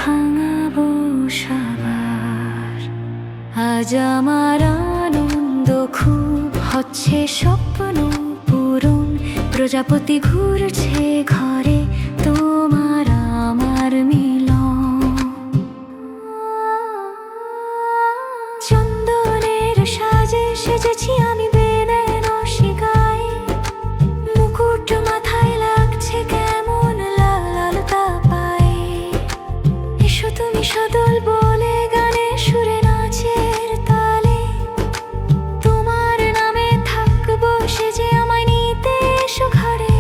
ভাঙাবো সাবার। আজ আমার আনন্দ খুব হচ্ছে স্বপ্ন পূরণ, প্রজাপতি ঘুরছে ঘরে তোমার আমার মিলন। চন্দনের সাজে সেজেছি আমি বেনারসিকায়, মুকুট মাথায় লাগছে কেমন লাল লাল তাপায়। এসো তুমি সদল বলে গানে সুরে নাচের তালে, তোমার নামে থাকবো সেজে আমায় নিতে এসো ঘরে।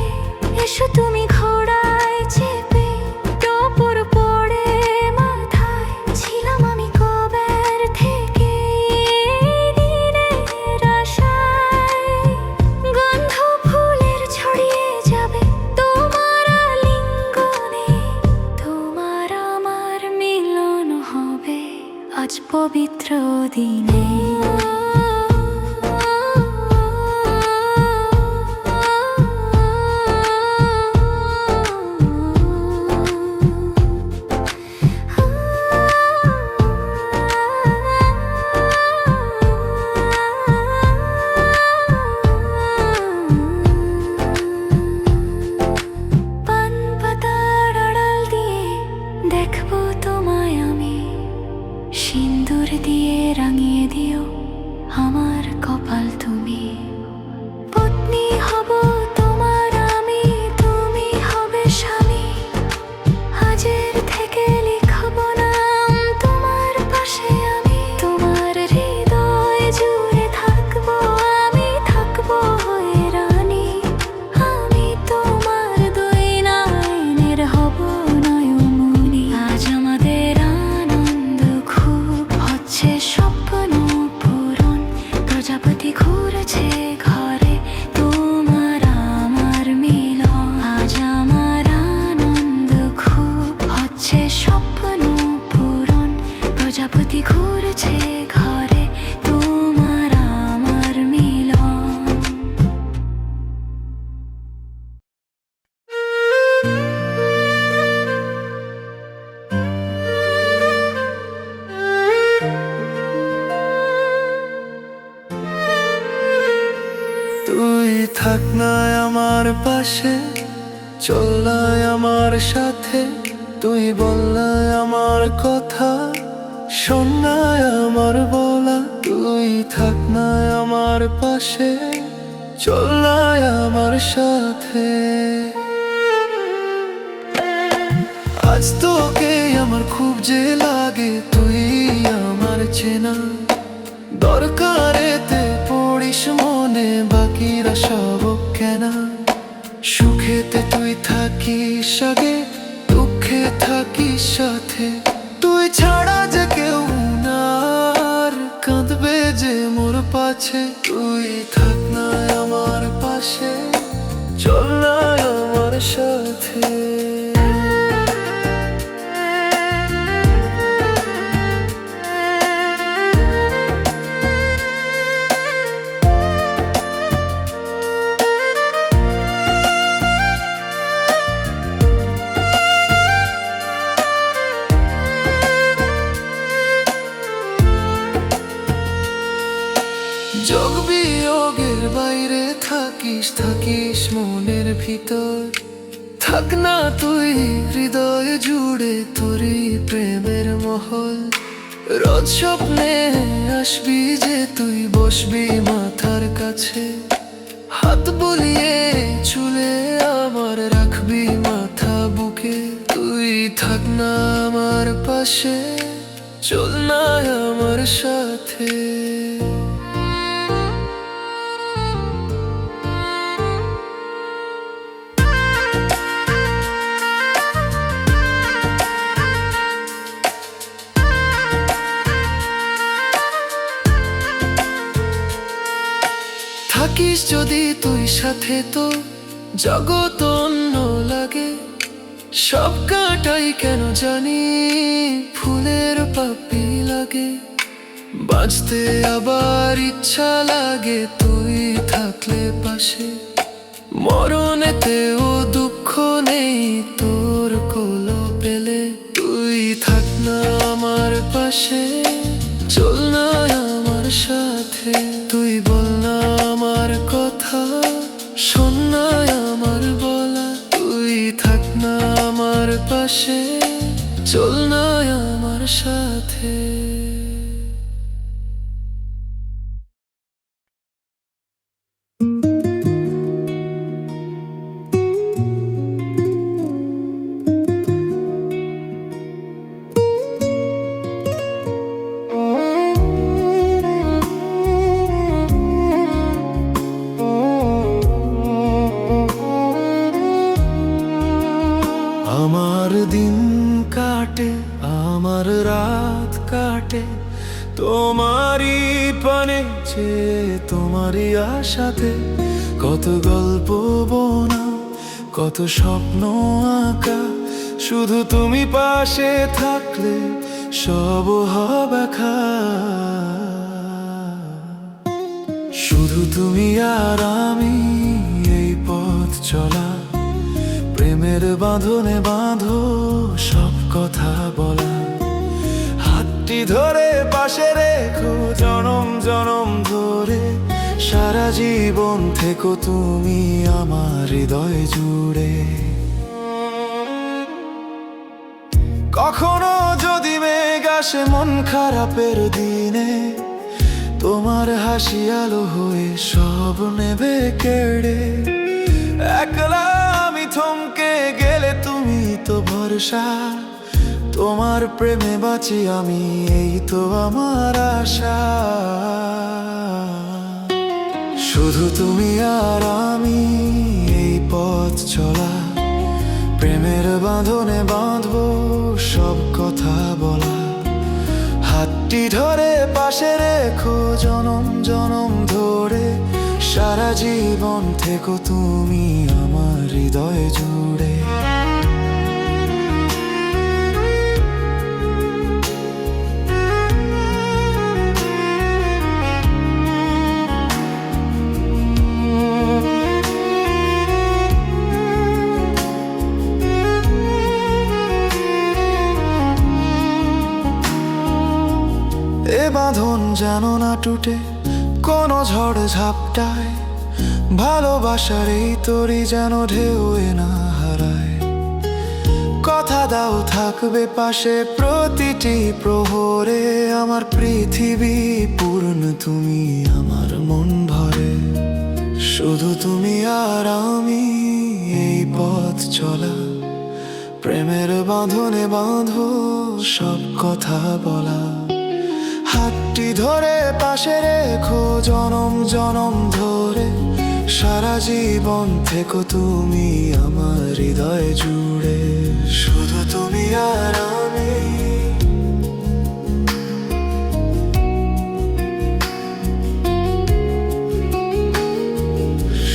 এসো তুমি ঘোড়ায় চেপে টোপর পড়ে মাথায়, ছিলাম আমি কবের থেকে দিনের আশায়। গন্ধ ফুলের ছড়িয়ে যাবে তোমার আলিঙ্গনে, তোমার আমার মিলন হবে আজ পবিত্র দিনে। পান পাতার আড়াল দিয়ে দেখবো তোমায় আমি, সিন্দুর দিয়ে রাঙিয়ে দিও আমার কপাল তুমি। পত্নী হব তোমার আমি, তুমি হবে স্বামী। আজের থেকে লিখব নাম তোমার পাশে আমি, তোমার হৃদয় জুড়ে থাকবো আমি, থাকবো হয়ে রানী। আমি তোমার দুই নয়নের হব নয়নমণি। আজ আমাদের আনন্দ খুব হচ্ছে স্বপ্ন পূরণ, প্রজাপতি ঘুরছে ঘরে তোমার আমার মিলন। আজ আমার আনন্দ খুব হচ্ছে স্বপ্ন পূরণ, প্রজাপতি ঘুরছে ঘরে তোমার আমার মিলন। তুই থাক না আমার পাশে, চল না আমার সাথে, তুই বল না আমার কথা, শোন না আমার বলা। তুই থাক না আমার পাশে, চল না আমার সাথে। আজ তোকে আমার খুব যে লাগে, তুই আমার চেনা। দরকারেতে পড়িস মনে, বাকিরা সব কেনা। সুখেতে তুই থাকিস আগে, দুঃখে থাকিস সাথে। তুই ছাড়া যে কেউ না আর কাঁদবে যে মোর পাছে। তুই থাক না আমার পাশে, চল না আমার সাথে। যোগ বিয়োগের বাইরে থাকিস, থাকিস মনের ভিতর। থাক না তুই হৃদয় জুড়ে, তোরই প্রেমের মহল। রোজ স্বপ্নে আসবি যে তুই, বসবি মাথার কাছে। হাত বুলিয়ে চুলে আমার রাখবি মাথা বুকে। তুই থাক না আমার পাশে, চল না আমার সাথে। থাকিস যদি তুই সাথে, তো জগৎ অন্য লাগে। সব কাটাই কেন জানি ফুলের পাপড়ি লাগে। বাঁচতে আবার ইচ্ছা লাগে তুই থাকলে পাশে। মরণেতেও দুঃখ নেই তোর কোলো পেলে। তুই তুই থাক না আমার পাশে, চল না আমার সাথে, তুই বল না আমার কথা, শোন না আমার বলা। তুই থাক না আমার পাশে, চল না আমার সাথে। আমার দিন কাটে, আমার রাত কাটে তোমারই পানে চেয়ে, তোমারই আশাতে। কত গল্প বোনা, কত স্বপ্ন আঁকা, শুধু তুমি পাশে থাকলে সব হবে খা। শুধু তুমি আর আমি, এই পথ চলা, প্রেমের বাঁধনে বাঁধো সব কথা বলা। হাতটি ধরে পাশে রেখো জনম জনম ধরে, সারা জীবন থেকো তুমি আমার হৃদয় জুড়ে। কখনো যদি মেঘ আসে মন খারাপের দিনে, তোমার হাসি আলো হয়ে সব নেবে কেড়ে। একলা আমি থমকে গেলে তুমি তো ভরসা, তোমার প্রেমে বাঁচি আমি, এই তো আমার আশা। শুধু তুমি আর আমি, এই পথ চলা, প্রেমের বাঁধনে বাঁধবো সব কথা বলা। হাতটি ধরে পাশে রেখো জনম জনম ধরে, সারা জীবন থেকো তুমি আমার হৃদয় জুড়ে। এ বাঁধন যেন না টুটে কোনো ঝড় ঝাপটায়, ভালোবাসার এই তরি যেন ঢেউয়ে না হারায়। কথা দাও থাকবে পাশে প্রতিটি প্রহরে, আমার পৃথিবী পূর্ণ তুমি আমার মন ভরে। শুধু তুমি আর আমি, এই পথ চলা, প্রেমের বাঁধনে বাঁধো সব কথা বলা। হাতটি ধরে পাশে রেখো জনম জনম ধরে, সারা জীবন থেকো তুমি আমার হৃদয় জুড়ে। শুধু তুমি আর আমি,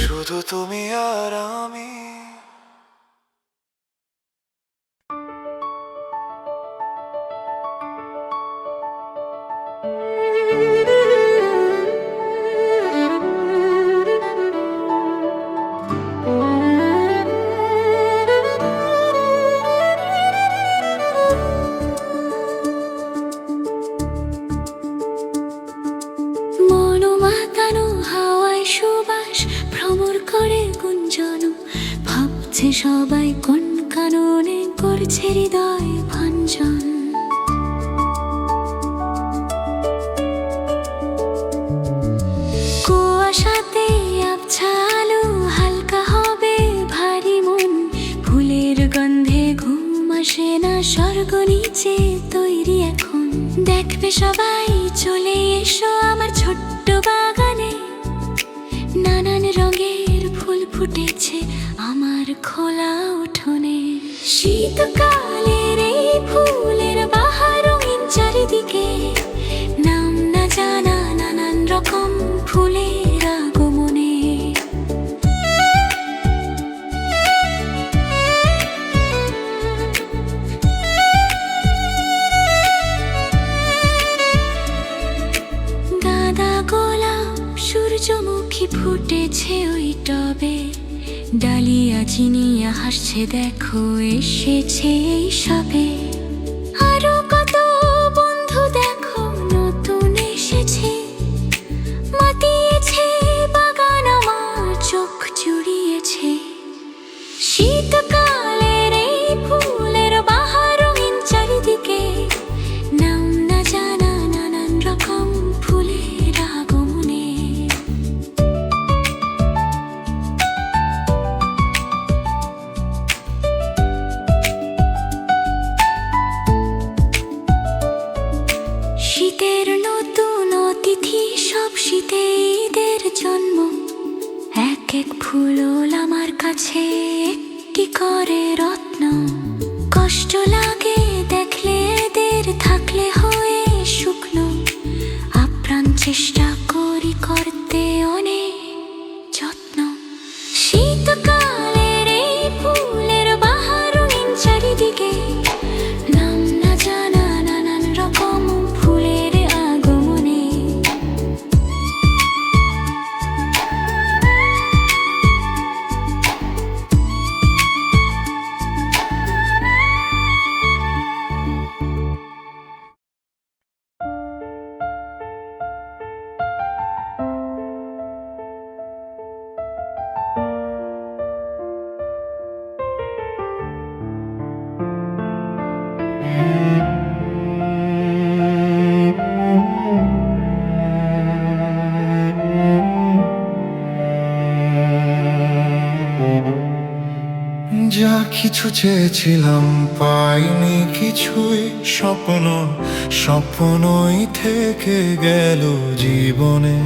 শুধু তুমি আর আমি। সবাই কোন কারণে করছে হৃদয় ভাঞ্জন। কুয়াশাতে আবছা আলো হালকা হবে ভারী মন, ফুলের গন্ধে ঘুম আসে না, স্বর্গ নিচে তৈরি এখন। দেখবে সবাই চলে এসো আমার ছোট্ট বাগানে, নানান রঙের ফুল ফুটেছে আমার খোলা উঠোনে। শীতকালের এই ফুলের বাহার রঙিন চারিদিকে, নাম না জানা নানান রকম ফুলের আগমনে। গাঁদা গোলাপ সূর্যমুখী ফুটেছে ওই টবে, ডালিয়া চিনিয়া হাসছে দেখো এসেছে এই সবে। ফুলল আমার কাছে একটি করে রত্ন। কষ্ট লাগে দেখলে এদের থাকলে হয়ে শুকনো, আপ্রাণ চেষ্টা করি করতে অনেক যত্ন। শীতকালের এই ফুলের বাহার রঙিন চারিদিকে, নাম না জানা নানান রকম ফুলের আগমনে। যা কিছু চেয়েছিলাম পাইনি কিছুই, স্বপ্নই থেকে গেল জীবনে।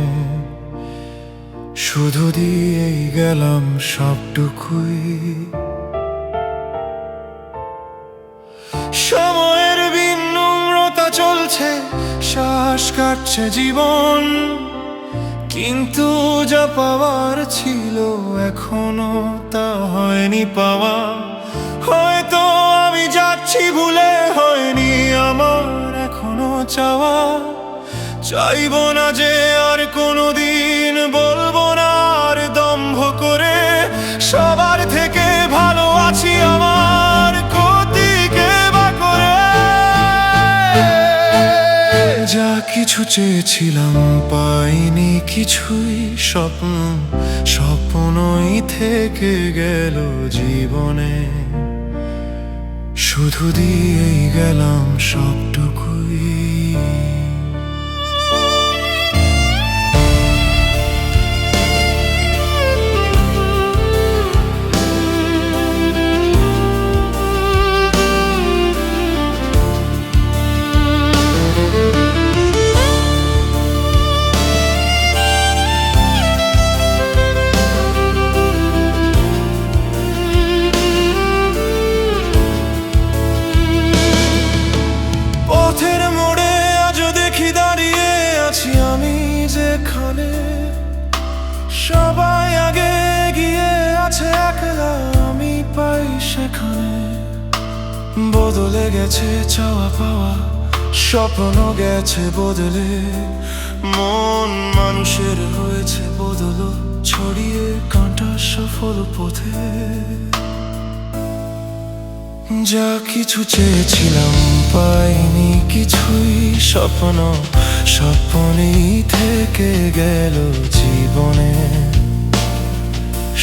শুধু দিয়েই গেলাম সবটুকুই। সময়ের বিনম্রতা চলছে, শ্বাস কাটছে জীবন, কিন্তু যা পাওয়ার ছিল এখনো তা হয়নি পাওয়া। হয়তো আমি যাচ্ছি ভুলে, হয়নি আমার এখনো চাওয়া। চাইবো না যে আর কোনোদিন, বলবো না আর দম্ভ করে, সবার থেকে ভালো আছি আমার ক্ষতিকে বা করে। যা কিছু চেয়েছিলাম পাইনি কিছুই, স্বপ্নই থেকে গেল জীবনে। শুধু দিয়েই গেলাম সবটুকুই। পথের মোড়ে আজও দেখি দাঁড়িয়ে আছি আমি যেখানে, সবাই আগে এগিয়ে আছে, একলা আমি পাই সেখানে। বদলে গেছে চাওয়া পাওয়া, স্বপ্ন গেছে বদলে, মন মানুষের হয়েছে বদল, ছড়িয়ে কাঁটা সফল পথে। যা কিছু চেয়েছিলাম পাইনি কিছুই, স্বপ্নই থেকে গেল জীবনে।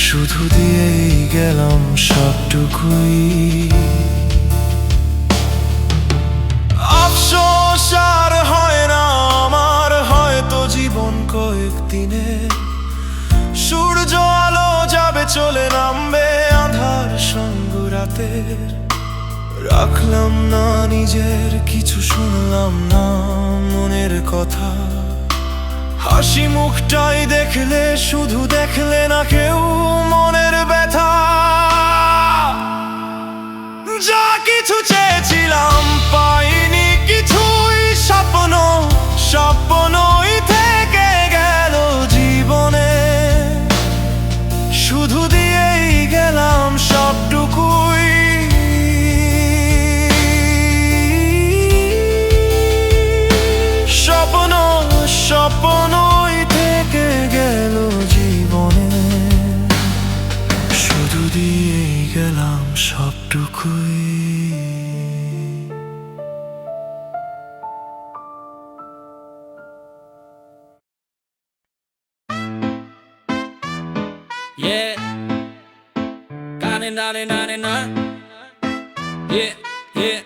শুধু দিয়েই গেলাম সবটুকুই। আফসোস আর হয় না আমার, হয়তো জীবন কয়েকদিনে। সূর্য আলো যাবে চলে, নামবে আঁধার সঙ্গ রাতের। রাখলাম না নিজের কিছু, শুনলাম না মনের কথা। হাসি মুখটাই দেখলে, শুধু দেখলে না কেউ মনের ব্যথা। যা কিছু চেয়েছিলাম পাইনি কিছুই, স্বপ্নই থেকে গেল জীবনে। শুধু দিয়েই গেলাম সবটুকুই। স্বপ্নই থেকে গেল জীবনে। শুধু দিয়েই গেলাম সবটুকুই। Yeah, got it, 99. Yeah, yeah.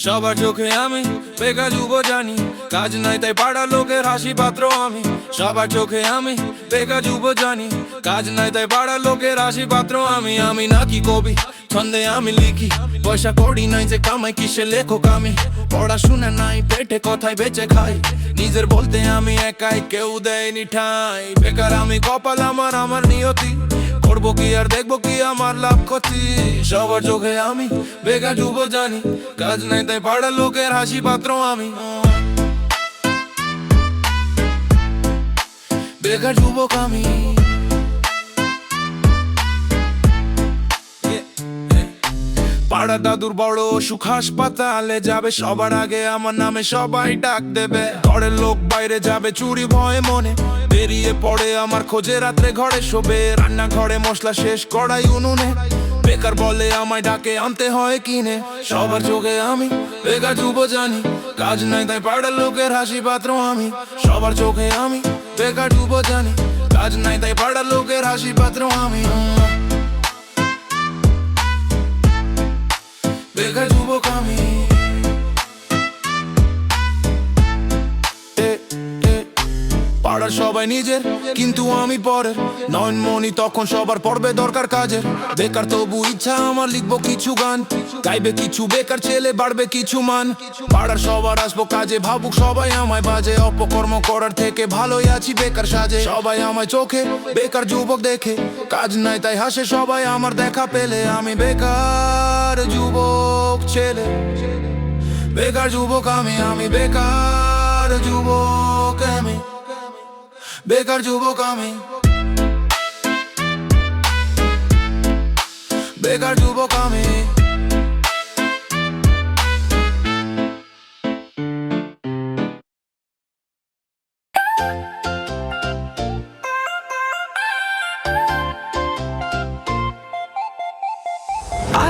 সবার চোখে আমি বেকার যুব জানি, কাজ নাই তাই পাড়া লোকের হাসি পাত্র আমি। সবার চোখে আমি বেকার যুব জানি, কাজ নাই তাই পাড়া লোকের হাসি পাত্র আমি। আমি নাকি কবি, ছন্দে আমি লিখি, পয়সা করি নাই যে কামাই, কিসে লেখক আমি। পড়াশোনা নাই, পেটে কথায় বেঁচে খাই। নিজের বলতে আমি একাই, কেউ দেয়নি ঠাই। বেকার আমি কপাল আমার, আমার নিয়তি। করবো কি আর দেখবো কি আমার লাভ ক্ষতি। সবার চোখে আমি বেকার যুব জানি, কাজ নাই তাই পাড়ার লোকের হাসি পাত্র আমি। বেকার যুবক আমি। পাড়া দাদুর বড় অসুখ, হাসপাতালে যাবে, সবার আগে আমার নামে সবাই ডাক দেবে। ঘরের লোক বাইরে যাবে চুরি ভয়ে মনে, বেরিয়ে পড়ে আমার খোঁজে, রাত্রে ঘরে শোবে। রান্নাঘরে মশলা শেষ, কড়াই উনুনে। বেকার বলে আমায় ডাকে, আনতে হয় কিনে। সবার চোখে আমি বেকার যুব জানি, কাজ নাই তাই পাড়ার লোকের হাসি পাত্র আমি। সবার চোখে আমি বেকার যুব জানি, কাজ নাই তাই পাড়ার লোকের হাসি পাত্র আমি। বেকার যুবক আমি। পাড়ার সবাই নিজের, কিন্তু আমি পরের। নয়নমণি তখন সবার পড়বে দরকার কাজের। বেকার তবু ইচ্ছা আমার, লিখবো কিছু গান। গাইবে কিছু বেকার ছেলে, বাড়বে কিছু মান। পাড়ার সবার আসবো কাজে, ভাবুক সবাই আমায় বাজে। অপকর্ম করার থেকে ভালোই আছি বেকার সাজে। সবাই আমায় চোখে বেকার যুবক দেখে, কাজ নাই তাই হাসে সবাই আমার দেখা পেলে। আমি বেকার যুবক ছেলে, বেকার যুবক আমি। আমি বেকার যুবক আমি, বেকার যুবক আমি। বেকার যুবক আমি।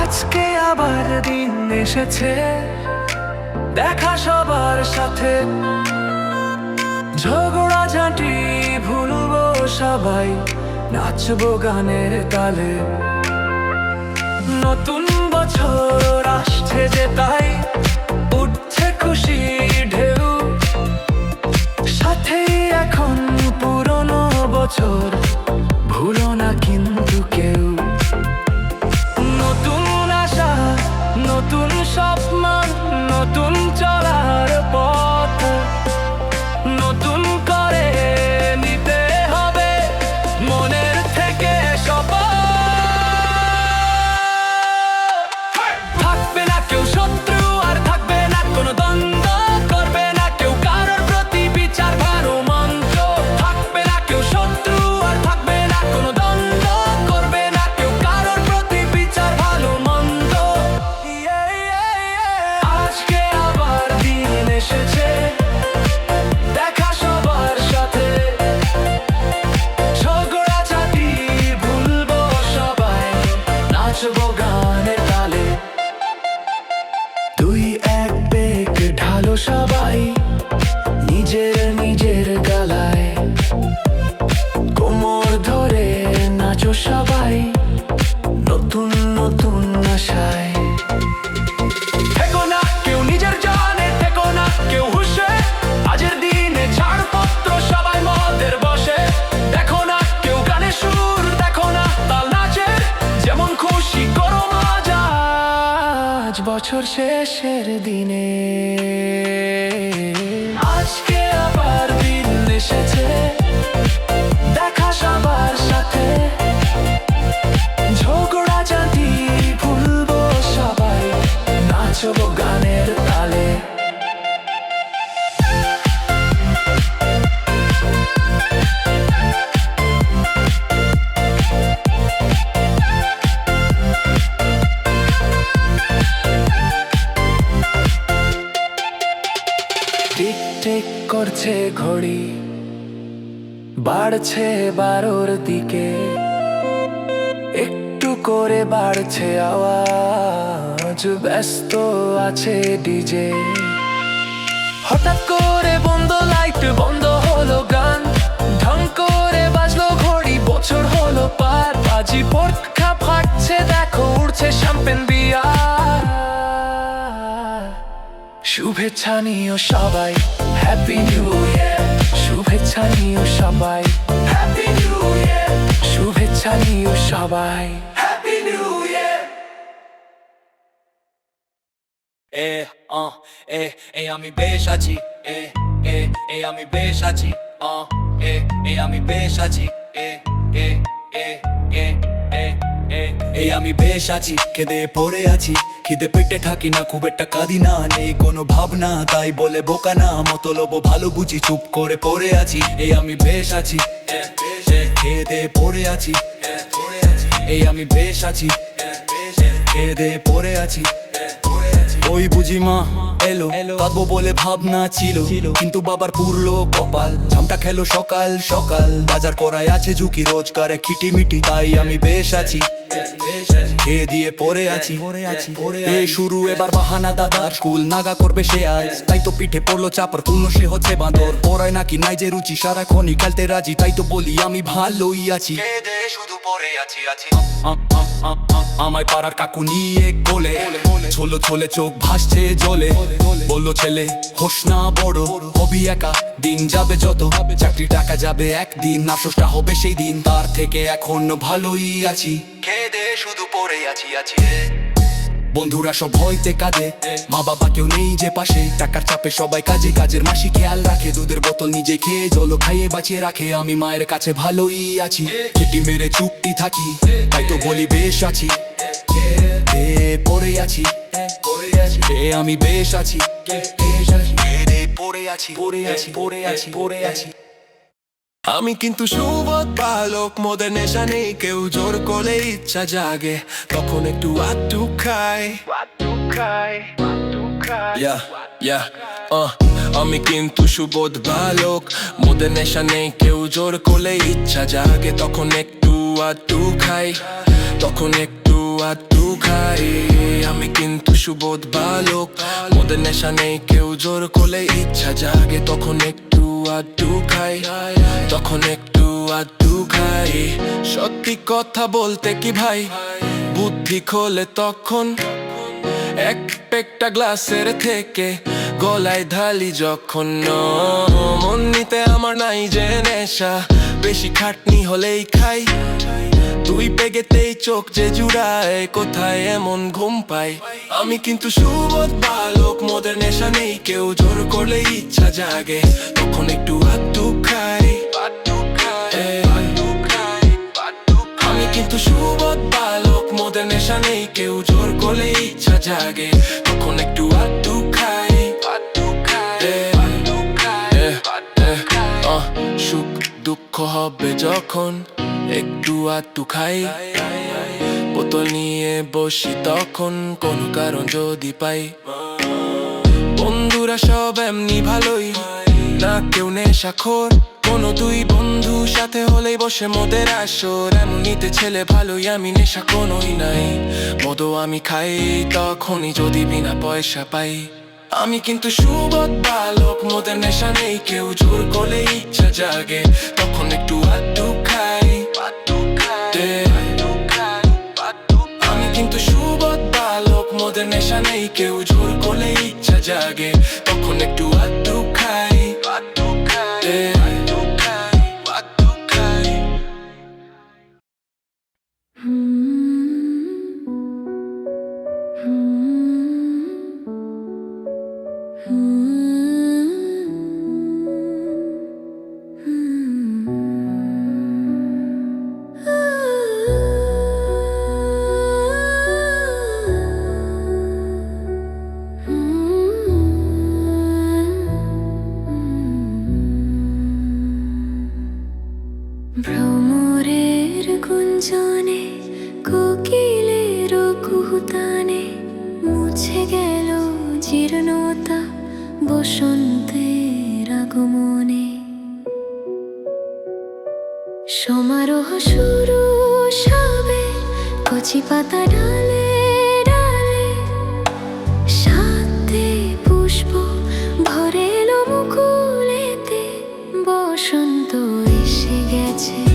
আজকে আবার দিন এসেছে, দেখা সবার সাথে। ঝগড়া ঝাঁটি ভুলবো সবাই, নাচবো গানের তালে। নতুন বছর আসছে যে তাই উঠছে খুশি ঢেউ। সাথেই এখন পুরনো বছর, ভুলো না কিন্তু কেউ। নতুন আশা, নতুন স্বপ্ন, নতুন চলার পথ। নতুন করে নিতে হবে মনের থেকে শপথ। থাকবে না কেউ শত্রু, আর থাকবে না কোনো দ্বন্দ্ব। করবে না কেউ কারোর প্রতি বিচার ভালো মন্দ। থাকবে না কেউ শত্রু, আর থাকবে না কোনো দ্বন্দ্ব। করবে না কেউ কারোর প্রতি বিচার ভালো মন্দ। আজকে আবার দিন এসেছে, দেখা সবার সাথে। ঝগড়া ঝাঁটি ভুলবো সবাই, নাচবো গানের তালে। দুই এক বেগ ঢালো সবাই নিজের নিজের গালায়। কোমর ধরে নাচো সবাই, নতুন নতুন আশায়। থেকো না কেউ নিজের জানে, থেকো না কেউ হুঁশে। আজের দিনে ছাড়পত্র সবাই মদের বসে। দেখো না কেউ গানে সুর, দেখো না তাল নাচের। যেমন খুশি করো মজা আজ বছর শেষের দিনে। আজকে আবার দিন এসেছে, দেখা সবার সাথে। ঝগড়া ঝাঁটি ভুলবো সবাই, নাচবো গানের তালে। টিক টিক করছে ঘড়ি, বাড়ছে 12র দিকে। একটু করে বাড়ছে আওয়াজ, ব্যস্ত আছে ডিজে। হঠাৎ করে বন্ধ লাইট, বন্ধ হলো গান। ঢং করে বাজলো ঘড়ি, বছর হলো পার। বাজি পটকা ফাটছে, দেখো উড়ছে শ্যাম্পেন বিয়ার। শুভেচ্ছা নিও সবাই, হ্যাপি নিউ ইয়ার। শুভেচ্ছা নিও সবাই, হ্যাপি নিউ ইয়ার। শুভেচ্ছা নিও সবাই, হ্যাপি নিউ ইয়ার। এ এ এ আমি বেশ আছি এ এ এ আমি বেশ আছি এ এ আমি বেশ আছি এ এ এ এ এ এ এই আমি বেশ আছি কেঁদে পড়ে আছি খিদে পেটে থাকি না খুব একটা কাঁদি না নেই কোনো ভাবনা তাই বলে বোকা না মতলব ভালো বুঝি চুপ করে পড়ে আছি এই আমি বেশ আছি খেদে পড়ে আছি এই আমি বেশ আছি খেদে পড়ে আছি ওই বুঝি মা এলো কাঁদবো বলে ভাবনা ছিল কিন্তু বাবার পুরলো কপাল ঝামটা খেলো সকাল সকাল বাজার করায় আছে ঝুঁকি রোজগারে খিটিমিটি তাই আমি বেশ আছি খেয়ে দিয়ে পড়ে আছি এই শুরু এবার বাহানা দাদার স্কুল নাগা করবে সে আজ তাই তো পিঠে পড়লো চাপর পূর্ণ সে হচ্ছে বাঁদর পড়ায় নাকি নাই যে রুচি সারাক্ষণই খেলতে রাজি তাই তো বলি আমি ভালোই আছি শুধু পড়ে আছি আমায় পাড়ার কাকু নিয়ে কোলে ছোলো ছোলে চোখ ভাসছে জলে বললো ছেলে হোস না বড় হবি একা দিন যাবে যত চাকরি টাকা যাবে একদিন নাশোসটা হবে সেই দিন তার থেকে এখন ভালোই আছি খেদে শুধু পড়ে আছি বন্ধুরা সব হইতে কাঁদে মা বাবা কেউ নেই যে পাশে টাকার চাপে সবাই কাজে কাজের মাসি খেয়াল রাখে দুধের বোতল নিজে খেয়ে জল খাইয়ে বাঁচিয়ে রাখে আমি মায়ের কাছে ভালোই আছি খেটি মেরে চুপটি থাকি তাই তো বলি বেশ আছি পড়ে আছি আমি বেশ আছি পড়ে আছি আমি কিন্তু সুবোধ বালক মোদের নেশা নেই কেউ জোর করলে ইচ্ছা জাগে তখন একটু আটটু খাই আমি কিন্তু সুবোধ বালক মোদের নেশা নেই কেউ জোর করলে ইচ্ছা জাগে তখন একটু আটটু খাই আমি কিন্তু সুবোধ বালক মোদের নেশা নেই কেউ জোর করলে ইচ্ছা জাগে তখন একটু আটটু খাই সত্যি কথা বলতে কি ভাই বুদ্ধি খোলে তখন এক পেকটা গ্লাসের থেকে গলায় ঢালি যখন মন নিতে আমার নাই যে নেশা বেশি খাটনি হলেই খাই তুই পেগেতেই চোখ যে জুড়ায় কোথায় এমন ঘুম পাই আমি কিন্তু সুবোধ বালক মোদের নেশা নেই কেউ জোর করলে ইচ্ছা জাগে তখন একটু আটটু খাই আমি কিন্তু সুবোধ বালক মোদের নেশা নেই কেউ জোর করলে ইচ্ছা জাগে তখন একটু আটটু খাই সুখ দুঃখ হবে যখন একটু আটটু খাই বোতল নিয়ে বসি তখন কোনো কারণ যদি পাই বন্ধুরা সব এমনি ভালোই না কেউ নেশাখোর কোনো দুই বন্ধু সাথে হলেই বসে মোদের আসর এমনিতে ছেলে ভালোই আমি নেশা কোনোই নাই মদও আমি খাই তখনই যদি বিনা পয়সা পাই আমি কিন্তু সুবোধ বালক মোদের নেশা নেই কেউ জোর করলে ইচ্ছা জাগে তখন একটু আটটু খাই আমি কিন্তু সুবোধ বালক মোদের নেশা নেই কেউ জোর করলে ইচ্ছা জাগে তখন একটু আটটু খাই ভ্রমরের গুঞ্জনে কোকিলের কুহুতানে মুছে গেল জীর্ণতা বসন্তের আগমনে সমারোহ শুরু সবে কচি পাতা ডালে ডালে সাথে পুষ্প ভরে এলো মুকুলেতে বসন্ত এসে গেছে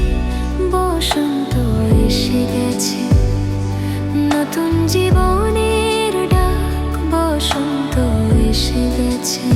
নতুন জীবনের ডাক বসন্ত এসে গেছে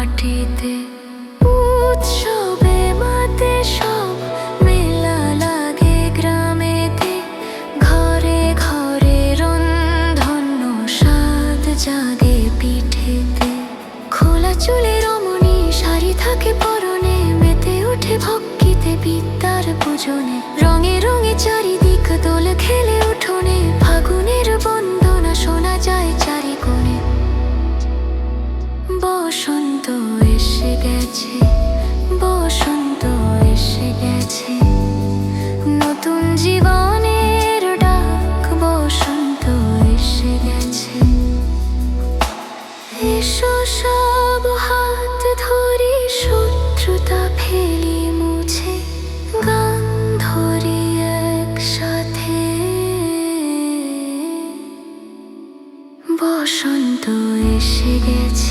বাটিতে উৎসবে মাতে সব মেলা লাগে গ্রামেতে ঘরে ঘরে রন্ধন্য স্বাদ জাগে পিঠেতে খোলা চুলে রমণী শাড়ি থাকে পরনে মেতে ওঠে ভক্তিতে বিদ্যার পূজনে রঙে রঙে চারিদিক দোল খেলে উঠোনে ফাগুনের বন্দনা শোনা যায় চারি কোণে বসন্ত এসে গেছে বসন্ত এসে গেছে নতুন জীবনের ডাক বসন্ত এসে গেছে এসো সব হাত ধরি শত্রুতা ফেলি মুছে গান ধরি একসাথে বসন্ত এসে গেছে